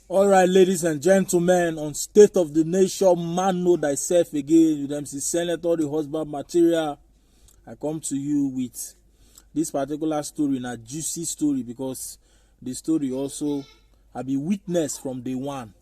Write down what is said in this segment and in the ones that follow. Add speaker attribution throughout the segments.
Speaker 1: All right, ladies and gentlemen, on State of the Nation, man know thyself again. With McSenator, the husband material. I come to you with this particular story, a juicy story, because the story also have been witnessed from day one.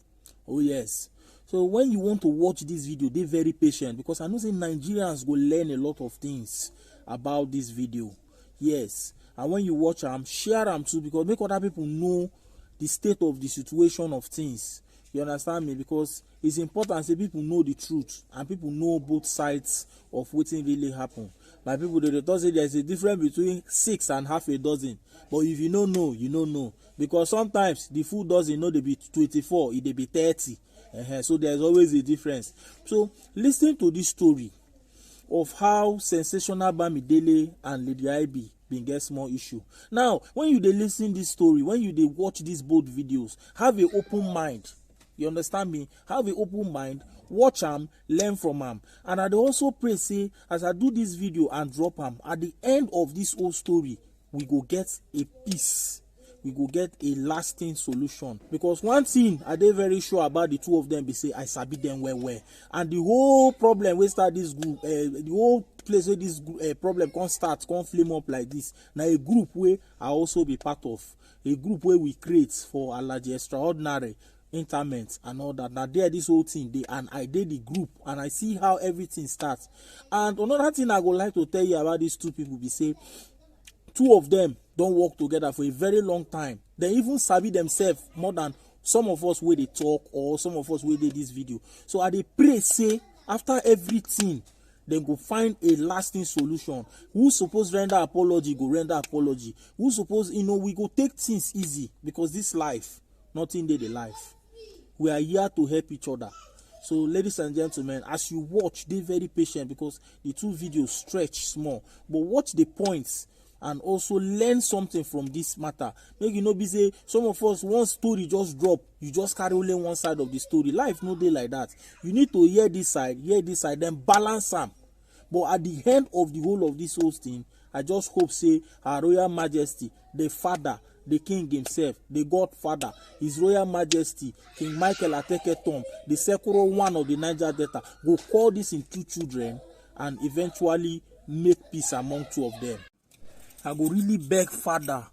Speaker 1: Oh yes. So when you want to watch this video, they very patient, because I know say Nigerians go learn a lot of things about this video. Yes. And when you watch them, share them too, because make other people know the state of the situation of things. You understand me? Because it's important that people know the truth and people know both sides of what really happen. My people, they don't say there's a difference between 6 and half a dozen. But if you don't know, you don't know. Because sometimes the food doesn't know they be 24, it they be 30. So there's always a difference. So listen to this story of how Sensational Bamidele and Lady IB been get small issue. Now, when you dey listen this story, when you dey watch these both videos, have an open mind. You understand me? Have an open mind. Watch them, learn from them. And I dey also pray say, as I do this video and drop them, at the end of this whole story, we go get a peace. We go get a lasting solution. Because one thing I dey very sure about the two of them be say I sabi them well. And the whole problem we start this group, the whole place where this problem can start, can flame up like this. Now a group where I also be part of, a group where we create for allergy extraordinary interment and all that. Now there this whole thing they, and I did the group and I see how everything starts. And another thing I would like to tell you about these two people be say, two of them don't work together for a very long time. They even sabi themselves more than some of us where they talk or some of us where they this video. So I dey pray say after everything, they go find a lasting solution. Who suppose render apology, go render apology. Who suppose, we go take things easy, because this life, nothing dey the life. We are here to help each other. So ladies and gentlemen, as you watch, dey very patient, because the two videos stretch small. But watch the points and also learn something from this matter. Make you know be say some of us, one story just drop, you just carry only one side of the story. Life no dey like that. You need to hear this side, then balance them. But at the end of the whole of this whole thing, I just hope say Her Royal Majesty, the Father, the King himself, the Godfather, His Royal Majesty, King Michael Ateketom, the second one of the Niger Delta, go call this in two children and eventually make peace among two of them. I go really beg Father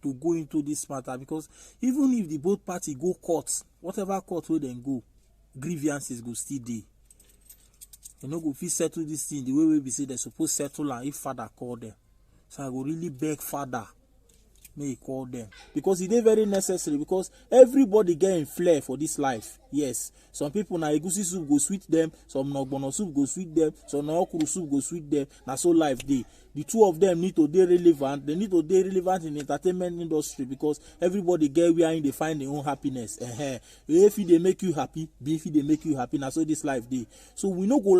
Speaker 1: to go into this matter, because even if the both party go court, whatever court where they go, grievances go still dey. You know, go fit settle this thing the way we be say they supposed settle, and if Father call them. So I go really beg Father, may he call them, because it is very necessary, because everybody get in flair for this life. Yes, some people na egusi soup go sweet them, some na ogbono soup go sweet them, some na okuru soup go sweet them. Na so life dey. The two of them need to be relevant. They need to be relevant in the entertainment industry, because everybody get where they find their own happiness. If they make you happy, if they make you happy, na so this life dey. So we no go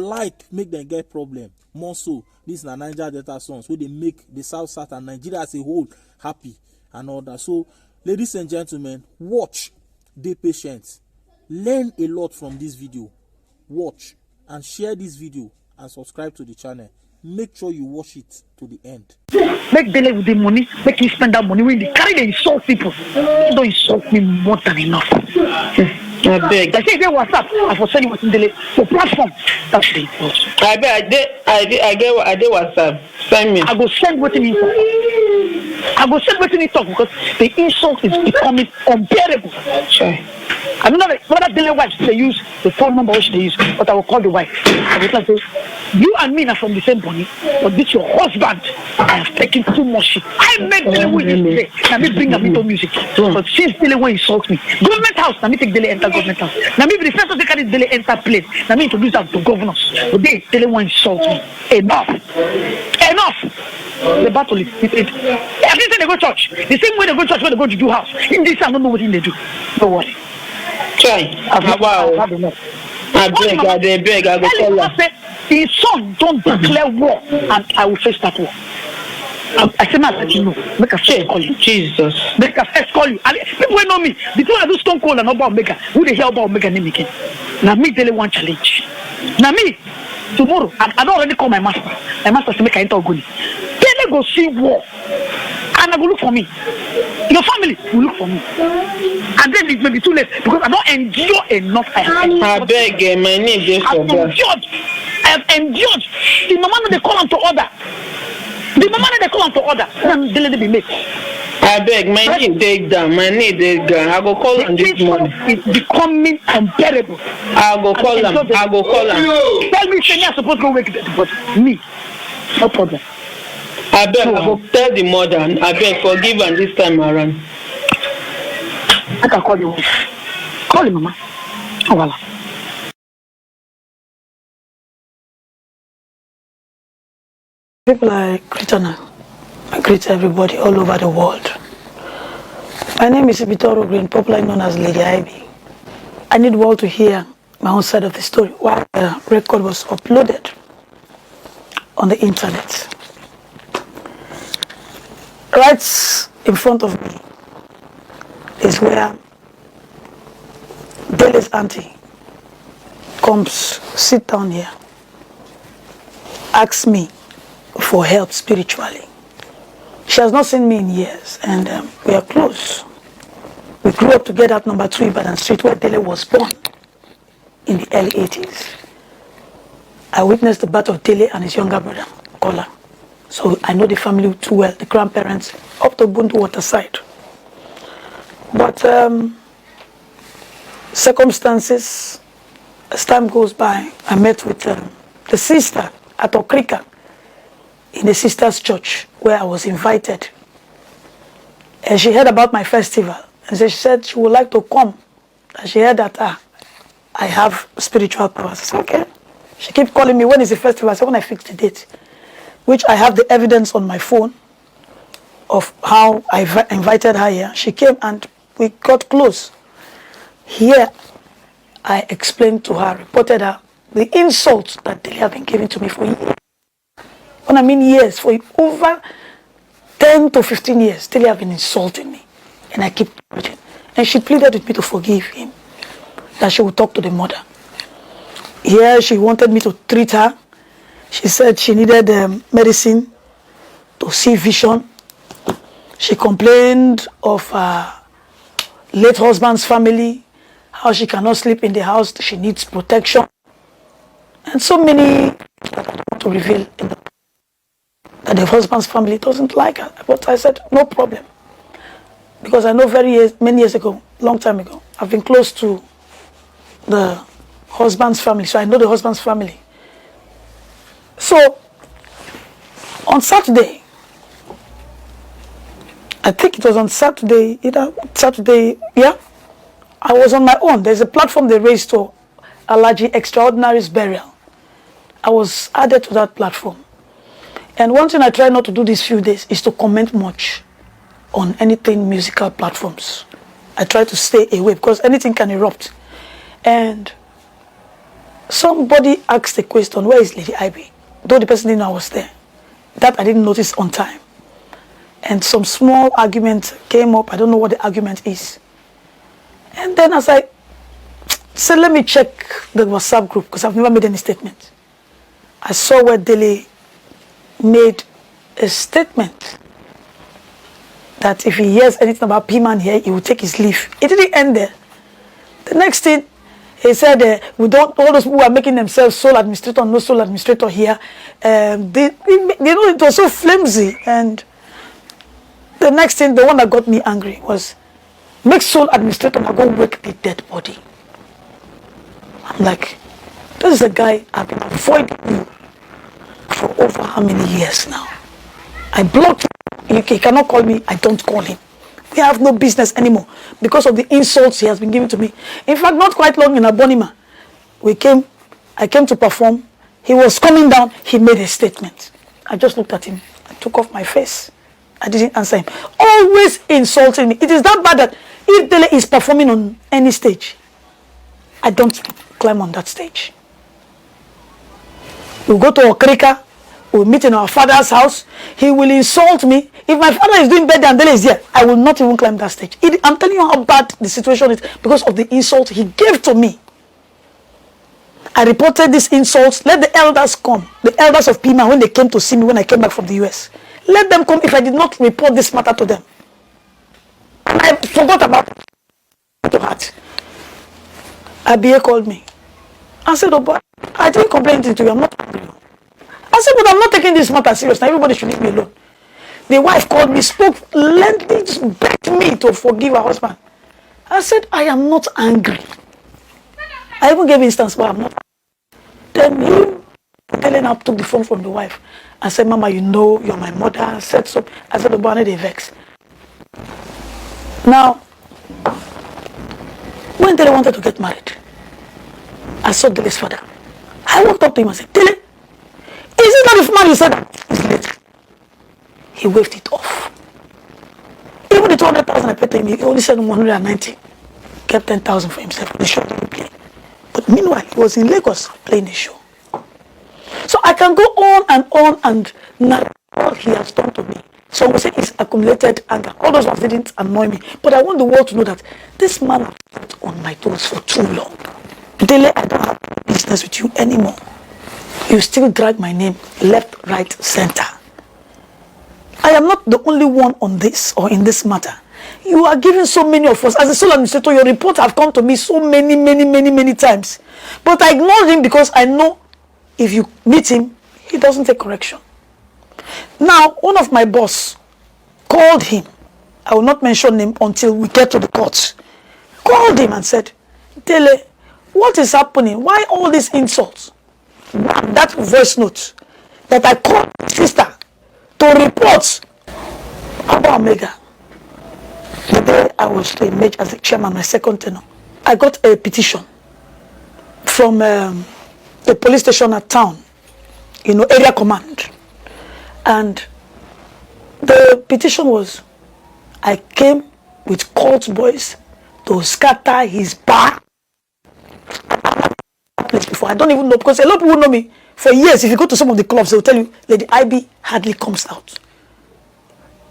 Speaker 1: make them get problem. More so, this na Niger Delta songs where they make the South and Nigeria as a whole happy and all that. So, ladies and gentlemen, watch, be patient, learn a lot from this video. Watch and share this video and subscribe to the channel. Make sure you watch it to the end.
Speaker 2: Make Dele with the money, make him spend that money. When they carry, they insult people. Don't insult me more than enough. I beg. I say they WhatsApp. I for sending what's in Dele for platform. That's the important.
Speaker 3: I beg. I get WhatsApp. Send me.
Speaker 2: I go send what he talk. I go send what he talk, because the insult is becoming unbearable.
Speaker 3: Sure.
Speaker 2: I don't know whether Dele wife they use the phone number which they use, but I will call the wife. I will say, you and me are from the same body, but this your husband. I have taken too much shit. I made Dele with this today. Now me bring a bit of music. But since Dele will insult me, government house, now me take Dele enter government house. Now me be the first to take Dele enter plane. Now me introduce them to governors. But Dele will insult me. Enough. The battle is every time they go church, the same way they go church when they go to do house. In this I don't know what they do. Don't worry.
Speaker 3: Try. I beg. I go tell her.
Speaker 2: His son don't declare war, and I will face that war. I say, man, let you know. Make a first call you.
Speaker 3: Jesus.
Speaker 2: Make a first call you. And people know me. Before I do Stone Cold and about Omega, who the hell about Omega name again? Now me daily one challenge. Now me tomorrow, I don't already call my master. My master say make I enter Ogoni. Then they go see war, and I go look for me. Your family will look for me. And then it may be too late because I don't endure enough.
Speaker 3: I beg, my name is
Speaker 2: I have endured. The mama they call on to order. The mama they call on to order. Then they let it be made.
Speaker 3: I beg, my name take down. My name take down. I go call on this morning.
Speaker 2: It's becoming unbearable.
Speaker 3: I go call them. I go call them.
Speaker 2: Tell me, say me I supposed to go wake them, but me, no problem.
Speaker 3: I beg, I go tell the mother. I beg, forgive her this time around.
Speaker 2: I can call you. Call him, mama. Oh, voilà.
Speaker 4: People I greet honor. I greet everybody all over the world. My name is Ibitoro Green, popularly known as Lady IB. I need you all to hear my own side of the story while the record was uploaded on the internet. Right in front of me is where Dele's auntie comes, sit down here, asks me for help spiritually. She has not seen me in years, and we are close. We grew up together at number 2 Ibadan Street, where Dele was born in the early 80s. I witnessed the birth of Dele and his younger brother, Kola. So I know the family too well, the grandparents, up to Bundu Waterside. But circumstances, as time goes by, I met with the sister at Okrika, in the sister's church where I was invited. And she heard about my festival. And so she said she would like to come. And she heard that I have spiritual powers. I said, okay. She kept calling me, when is the festival? I said, when I fix the date. Which I have the evidence on my phone of how I invited her here. She came and we got close. Here, I explained to her, reported her, the insults that they have been giving to me for years. When I mean years, for over 10 to 15 years, they have been insulting me. And I keep preaching. And she pleaded with me to forgive him, that she would talk to the mother. Here, she wanted me to treat her. She said she needed medicine to see vision. She complained of her late husband's family, how she cannot sleep in the house, she needs protection. And so many that I don't want to reveal in the that the husband's family doesn't like her. But I said, no problem. Because I know many years ago, long time ago, I've been close to the husband's family, so I know the husband's family. So, on Saturday, I think it was on Saturday, yeah, I was on my own. There's a platform they raised to Alaji Extraordinary's burial. I was added to that platform. And one thing I try not to do these few days is to comment much on anything musical platforms. I try to stay away because anything can erupt. And somebody asked the question, where is Lady IB? Though the person didn't know I was there. That I didn't notice on time. And some small argument came up. I don't know what the argument is. And then as I said, let me check the WhatsApp group because I've never made any statement. I saw where Dele made a statement that if he hears anything about P-Man here, he will take his leave. It didn't end there. The next thing, he said, we don't, all those people who are making themselves sole administrator, no sole administrator here, they know it was so flimsy. And the next thing, the one that got me angry was, make sole administrator now go wake the dead body. I'm like, this is a guy I've been avoiding you for over how many years now? I blocked him. He cannot call me. I don't call him. We have no business anymore because of the insults he has been giving to me. In fact, not quite long in Abonima, I came to perform. He was coming down. He made a statement. I just looked at him. I took off my face. I didn't answer him. Always insulting me. It is that bad that if Dele is performing on any stage, I don't climb on that stage. We'll go to Okrika, we'll meet in our father's house, he will insult me. If my father is doing better and Dele is here, I will not even climb that stage. I'm telling you how bad the situation is because of the insult he gave to me. I reported these insults. Let the elders come, the elders of Pima, when they came to see me when I came back from the US. Let them come if I did not report this matter to them. And I forgot about it to heart. Abia called me. I said, oh, but I didn't complain to you. I'm not angry. I said, but I'm not taking this matter serious. Now everybody should leave me alone. The wife called me, spoke lengthy, begged me to forgive her husband. I said, I am not angry. I even gave instance, but I'm not. Then Helen up took the phone from the wife and said, Mama, you know you're my mother. I said so. I said, oh, they vex. Now, when Dele wanted to get married, I saw Dele's father. I walked up to him and said, Dele, is it not the man you said that? He's late. He waved it off. Even the 200,000 I paid to him, he only said 190. Kept 10,000 for himself. The show didn't play. But meanwhile, he was in Lagos playing the show. So I can go on and now all he has done to me. So we say it's accumulated anger. All those ones didn't annoy me. But I want the world to know that this man has been on my toes for too long. Dele, I don't have business with you anymore. You still drag my name left, right, center. I am not the only one on this or in this matter. You are giving so many of us. As a sole administrator, your reports have come to me so many times. But I ignored him because I know if you meet him, he doesn't take correction. Now, one of my boss called him. I will not mention him until we get to the courts. Called him and said, Dele, what is happening? Why all these insults? That voice note that I called my sister to report about Omega. The day I was to emerge as the chairman, my second tenure, I got a petition from the police station at town, area command. And the petition was, I came with cult boys to scatter his bar. Before I don't even know, because a lot of people know me for years. If you go to some of the clubs, they will tell you Lady IB hardly comes out.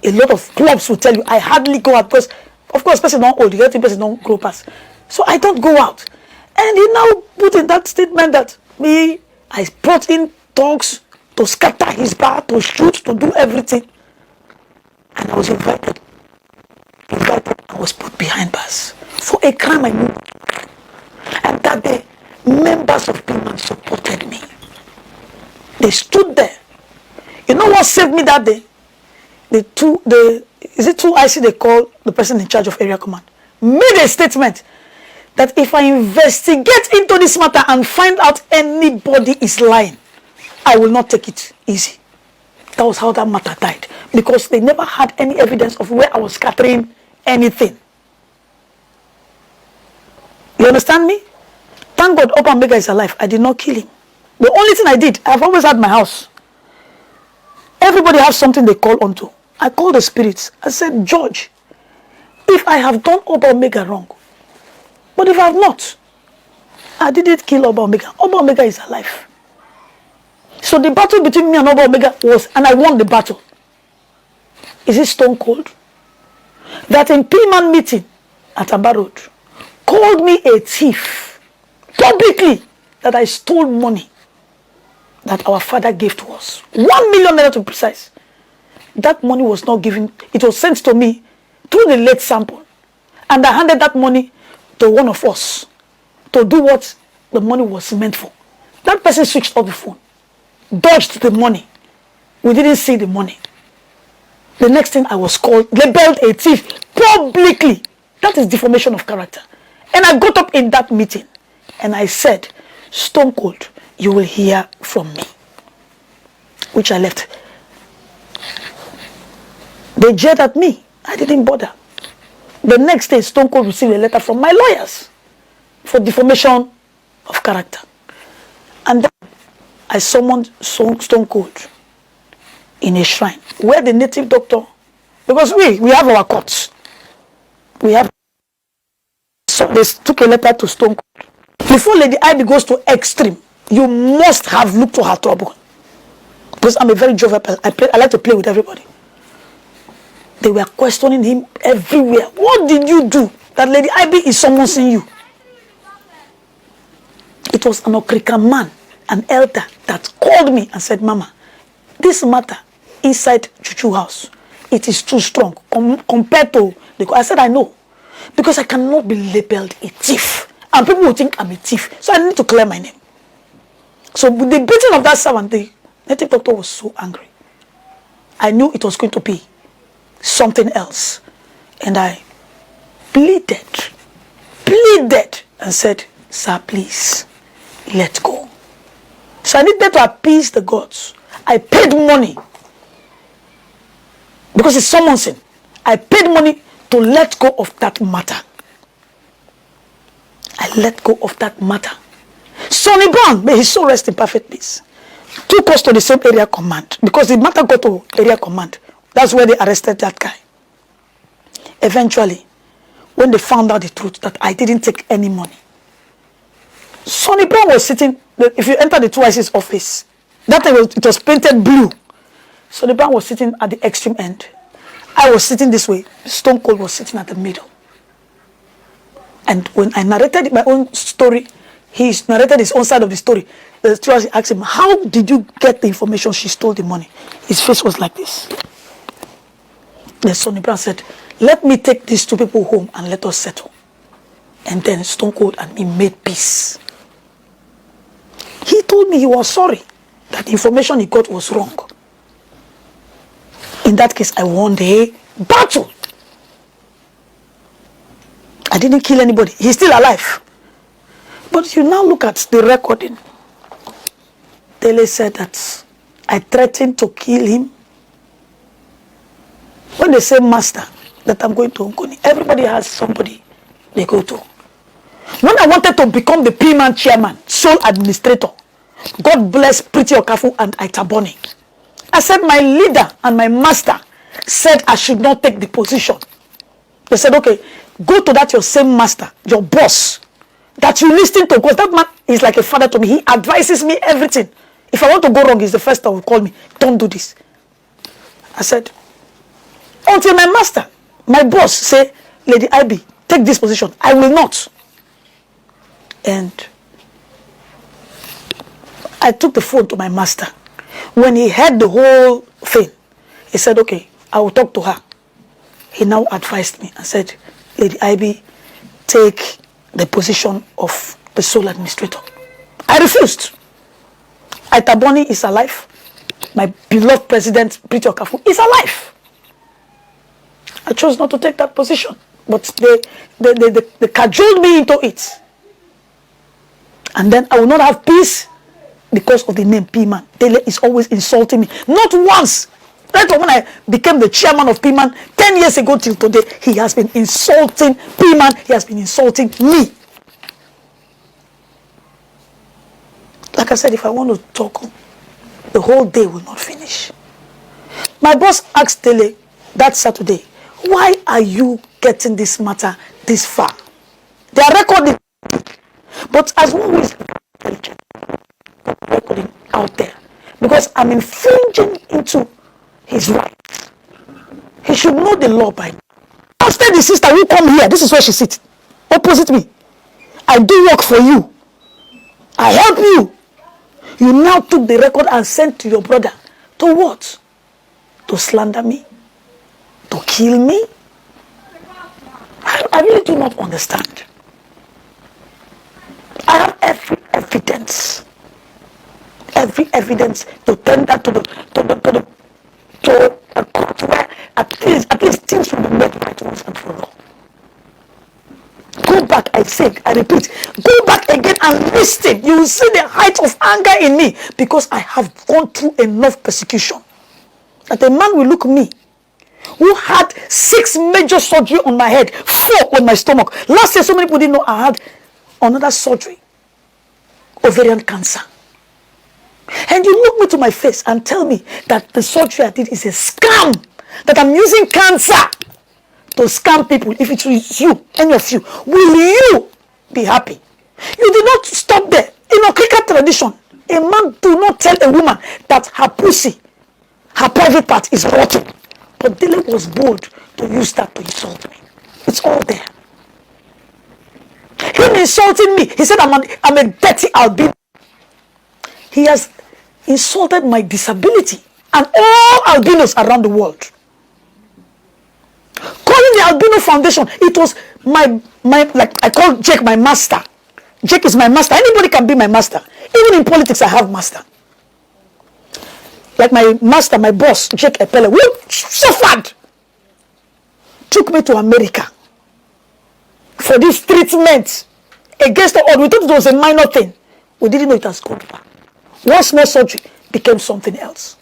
Speaker 4: A lot of clubs will tell you I hardly go out because, of course, person don't old, the other person don't grow past. So I don't go out. And he now put in that statement that I brought in dogs to scatter his bar, to shoot, to do everything. And I was invited. I was put behind bars for a crime I knew. And that day, members of P-Man supported me. They stood there. You know what saved me that day? Is it 2IC they call the person in charge of area command? Made a statement that if I investigate into this matter and find out anybody is lying, I will not take it easy. That was how that matter died. Because they never had any evidence of where I was scattering anything. You understand me? Thank God Oba Omega is alive. I did not kill him. The only thing I did, I've always had my house. Everybody has something they call onto. I called the spirits. I said, George, if I have done Oba Omega wrong, but if I have not, I didn't kill Oba Omega. Oba Omega is alive. So the battle between me and Oba Omega was, and I won the battle. Is it stone cold? That in P-Man meeting at Amba Road, called me a thief publicly, that I stole money that our father gave to us. 1 million naira to be precise. That money was not given. It was sent to me through the late sample. And I handed that money to one of us to do what the money was meant for. That person switched off the phone, dodged the money. We didn't see the money. The next thing I was called, labeled a thief publicly. That is deformation of character. And I got up in that meeting and I said, stone cold, you will hear from me. Which I left. They jeered at me. I didn't bother. The next day, Stone Cold received a letter from my lawyers for deformation of character. And then I summoned Stone Cold in a shrine where the native doctor, because we have our courts. We have. So they took a letter to Stone Cold. Before Lady IB goes to extreme, you must have looked for her trouble. Because I'm a very jovial person. I like to play with everybody. They were questioning him everywhere. What did you do that Lady IB is summoning you? It was an Okrika man, an elder, that called me and said, Mama, this matter inside Juju house, it is too strong compared to I said, I know. Because I cannot be labeled a thief. And people will think I'm a thief. So I need to clear my name. So with the beating of that servant, the native doctor was so angry. I knew it was going to be something else. And I pleaded, and said, sir, please, let go. So I needed to appease the gods. I paid money. Because it's someone's sin. I paid money to let go of that matter. I let go of that matter. Sonny Brown, may his soul rest in perfect peace, took us to the same area command. Because the matter got to area command. That's where they arrested that guy. Eventually, when they found out the truth that I didn't take any money, Sonny Brown was sitting, if you enter the 2IC's office, that time it was painted blue. Sonny Brown was sitting at the extreme end. I was sitting this way. Stone Cold was sitting at the middle. And when I narrated my own story, he narrated his own side of the story. The 2IC asked him, how did you get the information she stole the money? His face was like this. Then Sonny Brown said, let me take these two people home and let us settle. And then Stone Cold and me made peace. He told me he was sorry that the information he got was wrong. In that case, I won the battle. I didn't kill anybody. He's still alive. But you now look at the recording. Dele said that I threatened to kill him. When they say master, that I'm going to Nkoni, everybody has somebody they go to. When I wanted to become the P-Man chairman, sole administrator, God bless Pretty Okafu and Aitaboni, I said my leader and my master said I should not take the position. They said, okay, go to that your same master, your boss, that you listen to, because that man is like a father to me. He advises me everything. If I want to go wrong, he's the first that will call me, don't do this. I said, until my master, my boss say, Lady IB, take this position. I will not. And I took the phone to my master. When he heard the whole thing, he said, okay, I will talk to her. He now advised me and said, Lady IB, take the position of the sole administrator. I refused. Aitaboni is alive. My beloved president, Pretty Okafu, is alive. I chose not to take that position, but they cajoled me into it. And then I will not have peace because of the name P-Man. Dele is always insulting me. Not once. Right when I became the chairman of P-Man 10 years ago till today, he has been insulting P-Man. He has been insulting me. Like I said, if I want to talk, the whole day will not finish. My boss asked Dele that Saturday, why are you getting this matter this far? They are recording. But as one who is recording out there, because I'm infringing into his rights. He should know the law by now. After the sister who come here, this is where she sits, opposite me. I do work for you. I help you. You now took the record and sent to your brother. To what? To slander me? To kill me? I really do not understand. I have every evidence to tender to a court where at least things will be made right once and for all. Go back, I say, I repeat, go back again and listen. You will see the height of anger in me because I have gone through enough persecution. That a man will look at me who had 6 major surgery on my head, 4 on my stomach. Last year, so many people didn't know I had another surgery, ovarian cancer. And you look me to my face and tell me that the surgery I did is a scam, that I'm using cancer to scam people. If it is you, any of you, will you be happy? You did not stop there. In Okrika tradition, a man do not tell a woman that her pussy, her private part is rotten. But Dele was bold to use that to insult me. It's all there. Him insulting me, he said I'm a dirty albino. He has insulted my disability and all albinos around the world. Calling the albino foundation. It was my like I call Jake my master. Jake is my master. Anybody can be my master. Even in politics, I have master. Like my master, my boss, Jake Epele, who suffered, took me to America for this treatment against the odds. We thought it was a minor thing. We didn't know it has gone far. One small surgery became something else.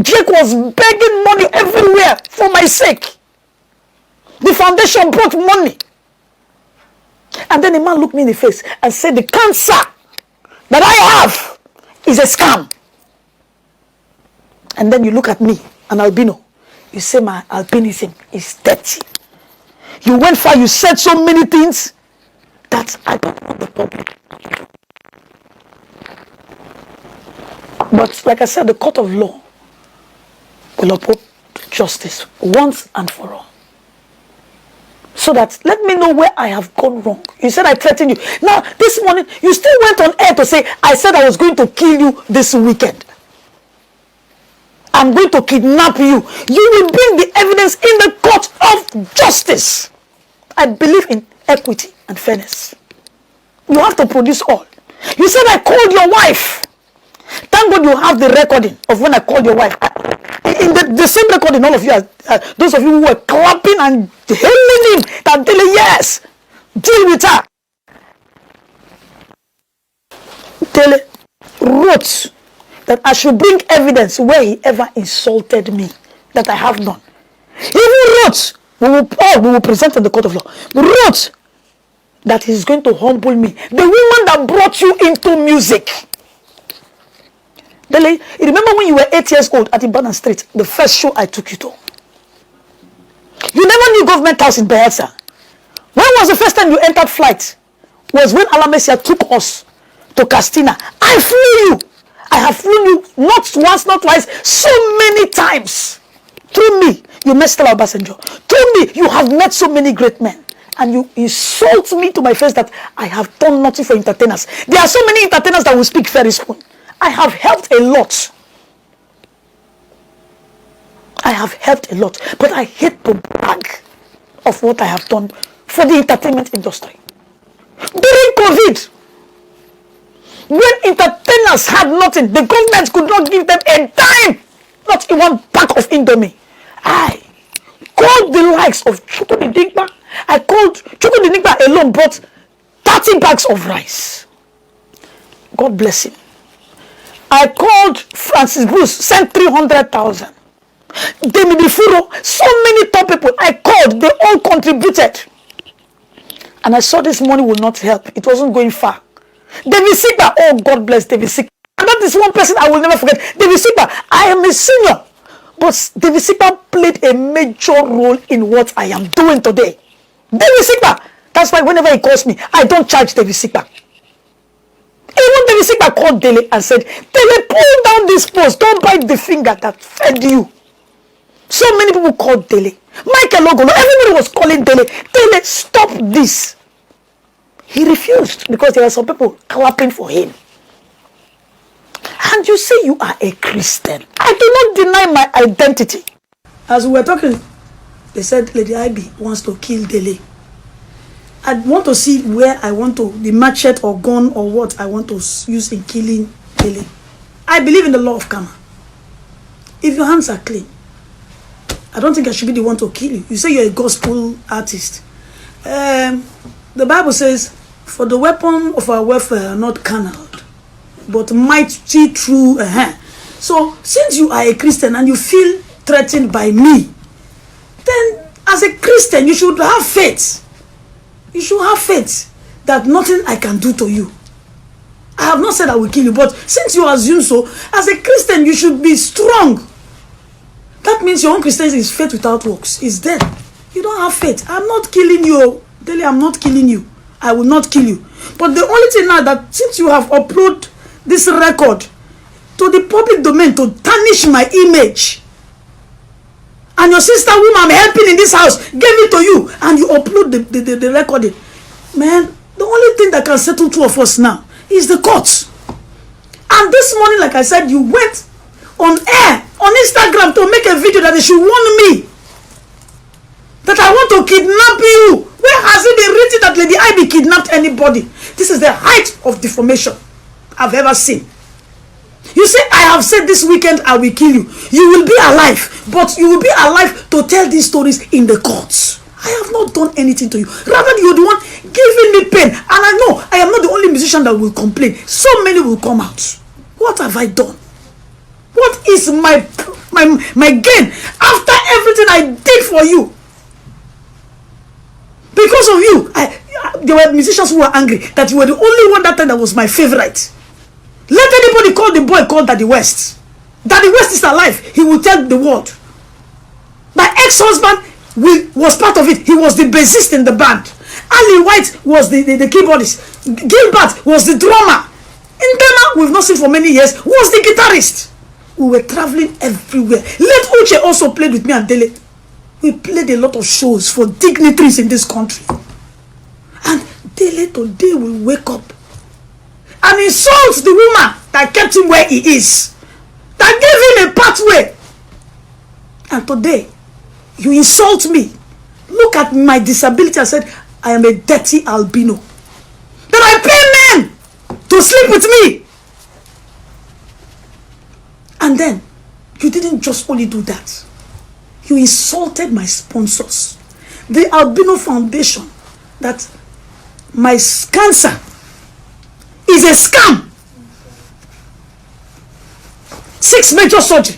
Speaker 4: Jake was begging money everywhere for my sake. The foundation brought money. And then a man looked me in the face and said, the cancer that I have is a scam. And then you look at me, an albino. You say my albinism is dirty. You went far, you said so many things that I don't want the public. But like I said, the court of law will uphold justice once and for all. So that let me know where I have gone wrong. You said I threatened you. Now, this morning, you still went on air to say, I said I was going to kill you this weekend. I'm going to kidnap you. You will bring the evidence in the court of justice. I believe in equity and fairness. You have to produce all. You said I called your wife. Thank God you have the recording of when I called your wife. In the same recording, all of you, those of you who were clapping and hailing him, that Dele, yes, deal with her. Dele wrote that I should bring evidence where he ever insulted me, that I have none. He even wrote, we will present in the court of law, wrote that he's going to humble me. The woman that brought you into music. Dele, you remember when you were 8 years old at Ibadan Street, the first show I took you to? You never knew Government House in Bayelsa. When was the first time you entered flight? Was when Alamesia took us to Castina. I flew you. I have flown you not once, not twice, so many times. Through me, you met Stella Obasanjo. Through me, you have met so many great men. And you insult me to my face that I have done nothing for entertainers. There are so many entertainers that will speak very soon. I have helped a lot. I have helped a lot. But I hate to brag of what I have done for the entertainment industry. During COVID, when entertainers had nothing, the government could not give them a dime, not even one pack of Indomie. I called the likes of Chuku Digba. I called Chuku Digba alone brought 30 bags of rice. God bless him. I called Francis Bruce, sent 300,000. Demi Bifuro, so many top people I called, they all contributed. And I saw this money will not help. It wasn't going far. David Sigba, oh God bless David Sigba. And that is one person I will never forget. David Sigba, I am a senior. But David Sigba played a major role in what I am doing today. David Sigba. That's why whenever he calls me, I don't charge David Sigba. Even David Sigba called Dele and said, Dele, pull down this post. Don't bite the finger that fed you. So many people called Dele. Michael Ogolo, everybody was calling Dele. Dele, stop this. He refused because there were some people clapping for him. And you say you are a Christian. I do not deny my identity. As we were talking, they said Lady IB wants to kill Dele. I want to see where I want to, the machete or gun or what I want to use in killing Dele. I believe in the law of karma. If your hands are clean, I don't think I should be the one to kill you. You say you're a gospel artist. The Bible says, for the weapon of our warfare are not carnal, but mighty through a hand. So, since you are a Christian and you feel threatened by me, then as a Christian, you should have faith. You should have faith that nothing I can do to you. I have not said I will kill you, but since you assume so, as a Christian, you should be strong. That means your own Christianity is faith without works. It's dead. You don't have faith. I'm not killing you. Dele, I'm not killing you. I will not kill you. But the only thing now that since you have uploaded this record to the public domain to tarnish my image, and your sister whom I'm helping in this house gave it to you, and you upload the recording, man, the only thing that can settle two of us now is the court. And this morning, like I said, you went on air on Instagram to make a video that they should warn me. that I want to kidnap you. Where has it been written that Lady IB kidnapped anybody? This is the height of deformation I've ever seen. You say, I have said this weekend I will kill you. You will be alive, but you will be alive to tell these stories in the courts. I have not done anything to you. Rather, you're the one giving me pain. And I know I am not the only musician that will complain. So many will come out. What have I done? What is my gain after everything I did for you? Because of you, there were musicians who were angry that you were the only one that time that was my favorite. Let anybody call the boy called Daddy West. Daddy West is alive. He will tell the world. My ex-husband was part of it. He was the bassist in the band. Ali White was the keyboardist. Gilbert was the drummer. Ndema, we've not seen for many years, was the guitarist. We were traveling everywhere. Let Uche also played with me and Dele. We played a lot of shows for dignitaries in this country. And Dele today will wake up and insult the woman that kept him where he is, that gave him a pathway. And today, you insult me. Look at my disability. I said, I am a dirty albino. Then I pay men to sleep with me. And then, you didn't just only do that. You insulted my sponsors. The Albino Foundation, that my cancer is a scam. 6 major surgery.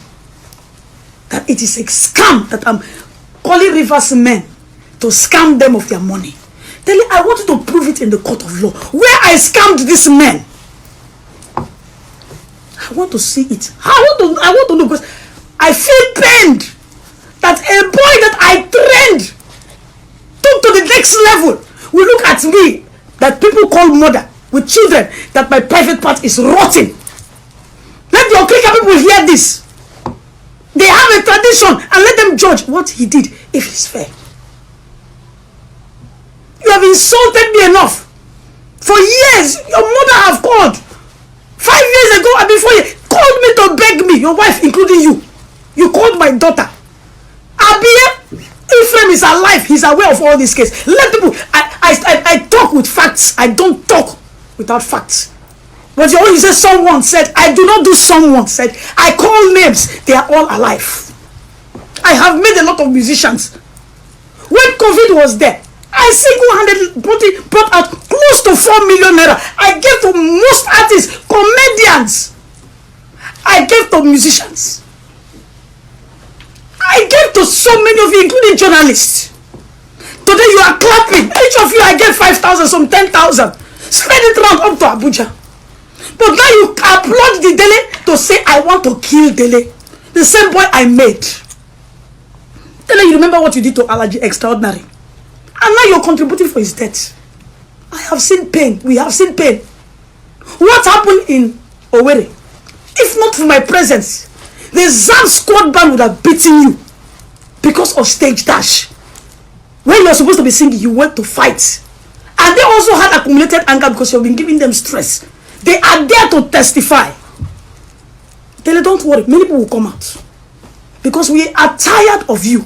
Speaker 4: That it is a scam, that I'm calling Rivers men to scam them of their money. Tell you, I want you to prove it in the court of law. Where I scammed these men. I want to see it. I want to know, because I feel pained that a boy that I trained, took to the next level, will look at me, that people call mother, with children, that my private part is rotten. Let the Okrika people hear this. They have a tradition, and let them judge what he did, if it's fair. You have insulted me enough. For years, your mother have called. 5 years ago and before you called me to beg me, your wife including you. You called my daughter. Abia, Ephraim is alive. He's aware of all these cases. Let people. I talk with facts. I don't talk without facts. But you say someone said. I do not do someone said. I call names. They are all alive. I have made a lot of musicians. When COVID was there, I single-handedly brought out close to 4 million naira. I gave to most artists, comedians. I gave to musicians. I gave to so many of you, including journalists. Today you are clapping. Each of you I gave 5,000, some 10,000. Spread it around up to Abuja. But now you applaud the Dele to say, I want to kill Dele. The same boy I made. Dele, you remember what you did to Allergy Extraordinary. And now you're contributing for his death. I have seen pain. We have seen pain. What happened in Owerri? If not for my presence, the ZAM squad band would have beaten you because of stage dash. When you were supposed to be singing, you went to fight. And they also had accumulated anger because you've been giving them stress. They are there to testify. Tell them, don't worry, many people will come out. Because we are tired of you.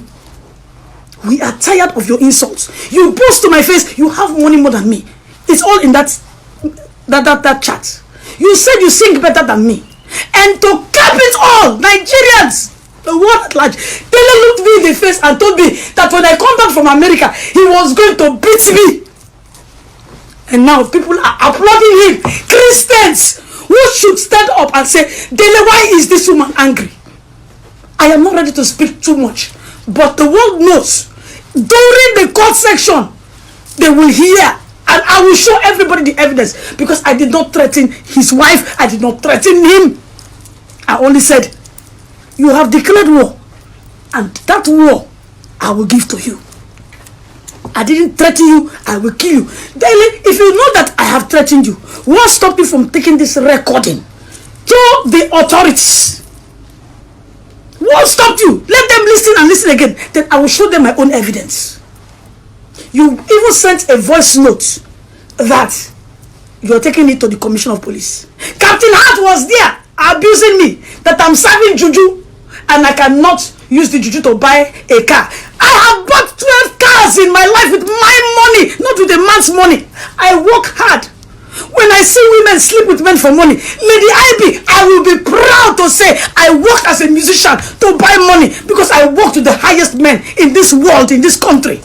Speaker 4: We are tired of your insults. You boast to my face, you have money more than me. It's all in that chat. You said you sing better than me. And to cap it all, Nigerians, the world at large, Dele looked me in the face and told me that when I come back from America, he was going to beat me. And now people are applauding him. Christians who should stand up and say, Dele, why is this woman angry? I am not ready to speak too much. But the world knows. During the court section, they will hear. And I will show everybody the evidence. Because I did not threaten his wife. I did not threaten him. I only said, you have declared war. And that war, I will give to you. I didn't threaten you. I will kill you. Daily, if you know that I have threatened you, what stopped you from taking this recording to the authorities? What stopped you? Let them listen and listen again. Then I will show them my own evidence. You even sent a voice note that you are taking it to the Commissioner of Police. Captain Hart was there abusing me that I'm serving Juju and I cannot use the Juju to buy a car. I have bought 12 cars in my life with my money, not with a man's money. I work hard. When I see women sleep with men for money, Lady IB, I will be proud to say I worked as a musician to buy money because I worked with the highest men in this world, in this country.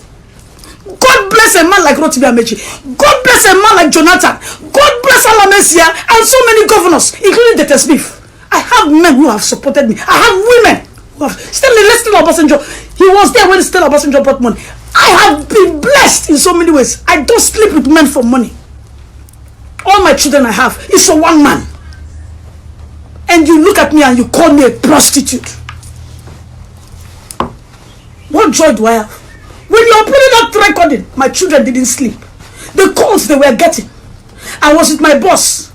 Speaker 4: God bless a man like Rotimi Amechi. God bless a man like Jonathan. God bless Alamesia and so many governors, including Dete Smith. I have men who have supported me. I have women who have. Still Obasanjo. He was there when Stella Obasanjo brought money. I have been blessed in so many ways. I don't sleep with men for money. All my children I have is for one man. And you look at me and you call me a prostitute. What joy do I have? When you uploaded that recording, my children didn't sleep. The calls they were getting. I was with my boss.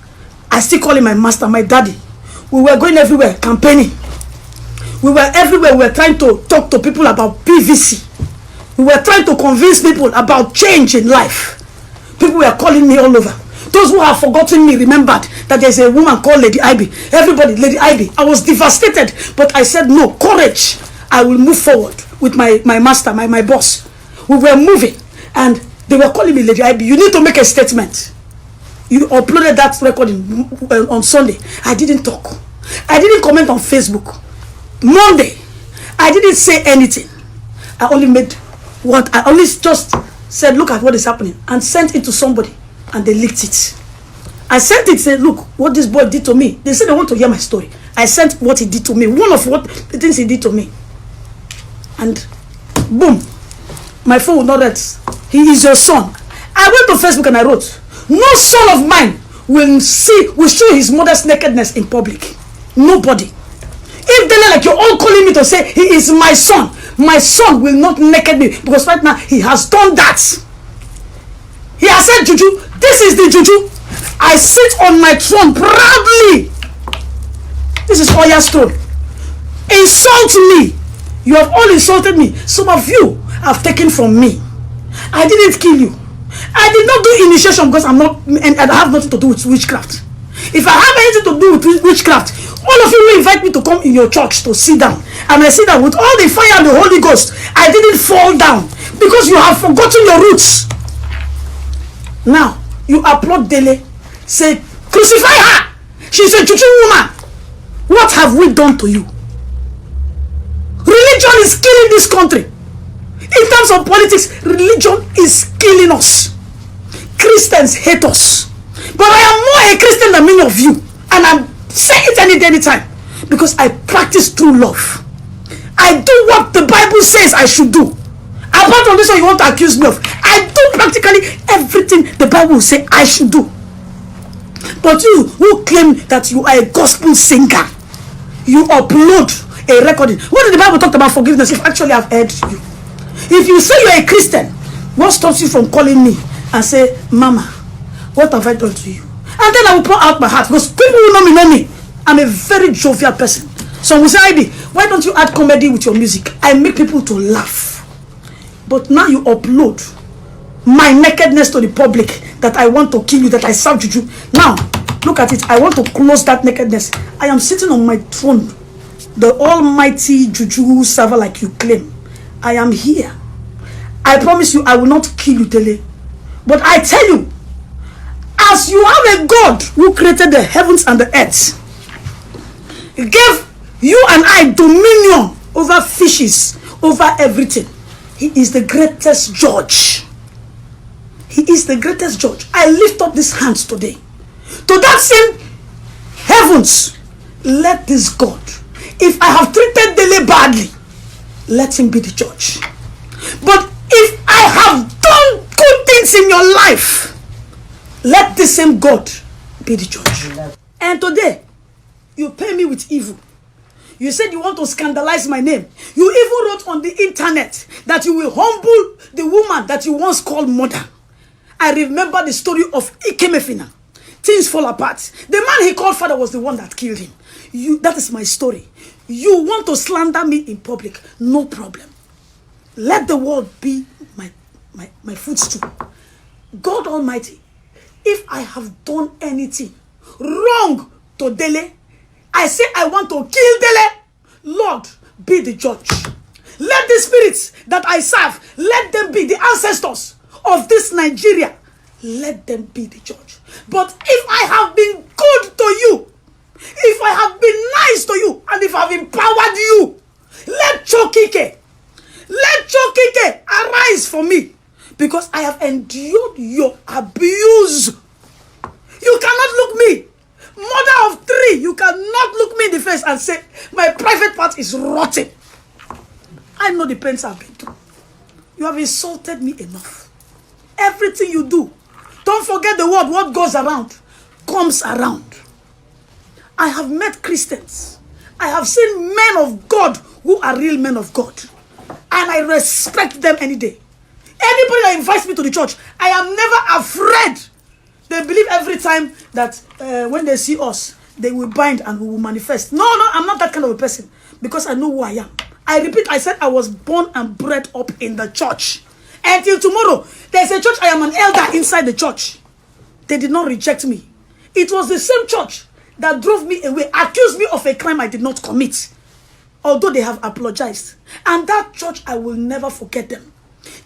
Speaker 4: I still call him my master, my daddy. We were going everywhere, campaigning. We were everywhere. We were trying to talk to people about PVC. We were trying to convince people about change in life. People were calling me all over. Those who have forgotten me remembered that there's a woman called Lady IB. Everybody, Lady IB. I was devastated, but I said, no, courage. I will move forward with my master, my boss. We were moving, and they were calling me Lady IB. You need to make a statement. You uploaded that recording on Sunday. I didn't talk. I didn't comment on Facebook. Monday, I didn't say anything. I only made what I only just said, look at what is happening, and sent it to somebody. And they leaked it. I sent it, said, look what this boy did to me. They said they want to hear my story. I sent what he did to me. One of what the things he did to me. And boom, my phone will not rest. He is your son. I went to Facebook and I wrote, no son of mine will show his mother's nakedness in public. Nobody. If they're like you're all calling me to say he is my son will not naked me, because right now he has done that. He has said, Juju, this is the Juju. I sit on my throne proudly. This is Oya's throne. Insult me. You have all insulted me. Some of you have taken from me. I didn't kill you. I did not do initiation because I'm not, and I have nothing to do with witchcraft. If I have anything to do with witchcraft, all of you will invite me to come in your church to sit down. And I sit down with all the fire and the Holy Ghost. I didn't fall down because you have forgotten your roots. Now, you applaud Dele, say, crucify her. She's a Juju woman. What have we done to you? Religion is killing this country. In terms of politics, religion is killing us. Christians hate us. But I am more a Christian than many of you. And I'm saying it any day, anytime. Because I practice true love. I do what the Bible says I should do. Apart from this one you want to accuse me of, I do practically everything the Bible will say I should do. But you who claim that you are a gospel singer, you upload a recording. What did the Bible talk about forgiveness? If actually I've heard you. If you say you're a Christian, what stops you from calling me and say, Mama, what have I done to you? And then I will pour out my heart, because people who know me. I'm a very jovial person. So we say, IB, why don't you add comedy with your music? I make people to laugh. But now you upload my nakedness to the public, that I want to kill you, that I serve Juju. Now, look at it. I want to close that nakedness. I am sitting on my throne, the almighty Juju server like you claim. I am here. I promise you I will not kill you, Dele. But I tell you, as you have a God who created the heavens and the earth, gave you and I dominion over fishes, over everything. He is the greatest judge. He is the greatest judge. I lift up these hands today to that same heavens. Let this God, if I have treated Dele badly, let him be the judge. But if I have done good things in your life, let the same God be the judge. And today, you pay me with evil. You said you want to scandalize my name. You even wrote on the internet that you will humble the woman that you once called mother. I remember the story of Ikemefina. Things fall apart. The man he called father was the one that killed him. That is my story. You want to slander me in public? No problem. Let the world be my footstool. God Almighty, if I have done anything wrong to Dele, I say I want to kill Dele. Lord, be the judge. Let the spirits that I serve, let them be the ancestors of this Nigeria. Let them be the judge. But if I have been good to you, if I have been nice to you, and if I have empowered you, let Chokike arise for me, because I have endured your abuse. You cannot look me, mother of 3, you cannot look me in the face and say, my private part is rotten. I know the pains I've been through. You have insulted me enough. Everything you do, don't forget the word, what goes around, comes around. I have met Christians. I have seen men of God who are real men of God. And I respect them any day. Anybody that invites me to the church, I am never afraid. They believe every time that when they see us, they will bind and we will manifest. No, I'm not that kind of a person, because I know who I am. I repeat, I said I was born and bred up in the church. Until tomorrow, there's a church, I am an elder inside the church. They did not reject me. It was the same church that drove me away, accused me of a crime I did not commit, although they have apologized. And that church, I will never forget them.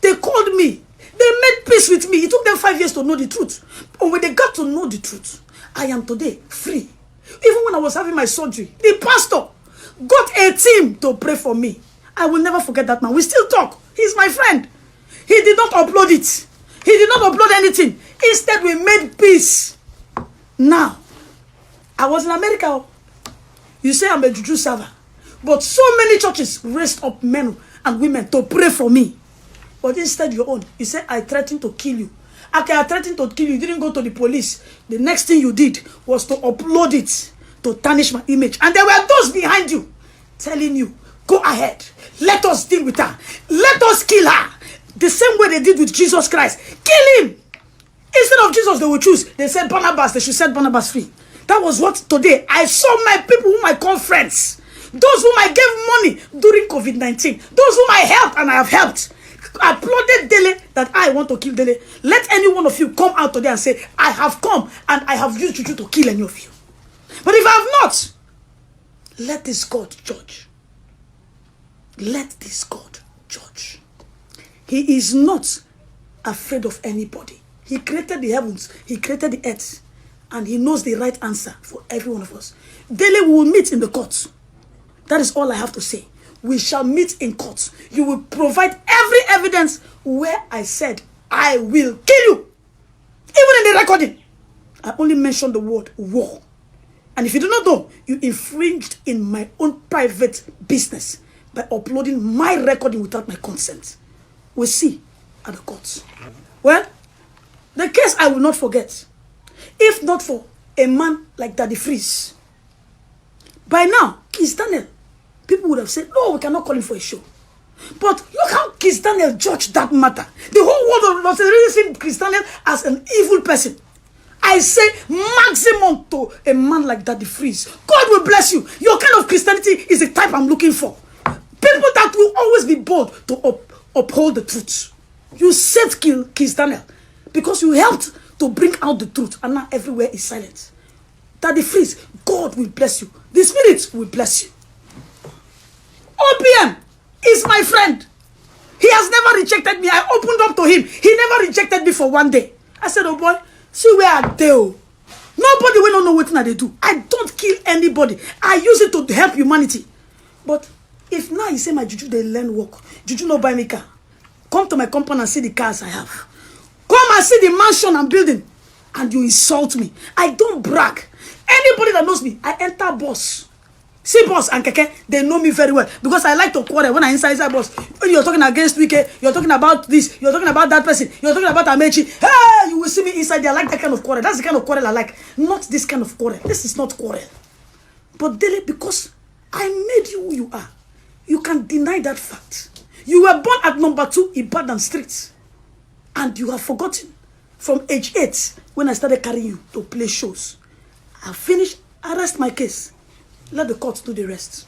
Speaker 4: They called me. They made peace with me. It took them 5 years to know the truth. But when they got to know the truth, I am today free. Even when I was having my surgery, the pastor got a team to pray for me. I will never forget that man. We still talk. He's my friend. He did not upload it. He did not upload anything. Instead, we made peace. Now, I was in America. You say I'm a juju server. But so many churches raised up men and women to pray for me. But instead, your own. You say, I threatened to kill you. Okay, I threatened to kill you. You didn't go to the police. The next thing you did was to upload it to tarnish my image. And there were those behind you telling you, go ahead. Let us deal with her. Let us kill her. The same way they did with Jesus Christ. Kill him. Instead of Jesus, they will choose. They said Barnabas. They should set Barnabas free. That was what today I saw my people whom I call friends. Those whom I gave money during COVID-19. Those whom I helped and I have helped. Applauded Dele that I want to kill Dele. Let any one of you come out today and say, I have come and I have used Juju to kill any of you. But if I have not, let this God judge. Let this God judge. He is not afraid of anybody. He created the heavens. He created the earth. And he knows the right answer for every one of us. Daily we will meet in the court. That is all I have to say. We shall meet in court. You will provide every evidence where I said, I will kill you. Even in the recording, I only mentioned the word war. And if you do not know, you infringed in my own private business by uploading my recording without my consent. We'll see at the courts. Well, the case I will not forget. If not for a man like Daddy Freeze, by now, Kiss Daniel, people would have said, no, we cannot call him for a show. But look how Kiss Daniel judged that matter. The whole world was really seeing Kiss Daniel as an evil person. I say maximum to a man like Daddy Freeze. God will bless you. Your kind of Christianity is the type I'm looking for. People that will always be bold to uphold the truth. You saved Kiss Daniel because you helped to bring out the truth, and now everywhere is silent. Daddy Freeze, God will bless you. The Spirit will bless you. OPM is my friend. He has never rejected me. I opened up to him. He never rejected me for one day. I said, oh boy, see where I do. Nobody will not know what they do. I don't kill anybody. I use it to help humanity. But if now you say my Juju, they learn work. Juju no buy me car. Come to my compound and see the cars I have. Come and see the mansion I'm building. And you insult me. I don't brag. Anybody that knows me, I enter boss. See boss and keke, they know me very well. Because I like to quarrel when I inside boss. When you're talking against Wike, you're talking about this, you're talking about that person, you're talking about Amechi. Hey, you will see me inside there. I like that kind of quarrel. That's the kind of quarrel I like. Not this kind of quarrel. This is not quarrel. But Dele, because I made you who you are, you can deny that fact. You were born at number 2 Ibadan Street. And you have forgotten from age 8 when I started carrying you to play shows. I finished, I rest my case. Let the court do the rest.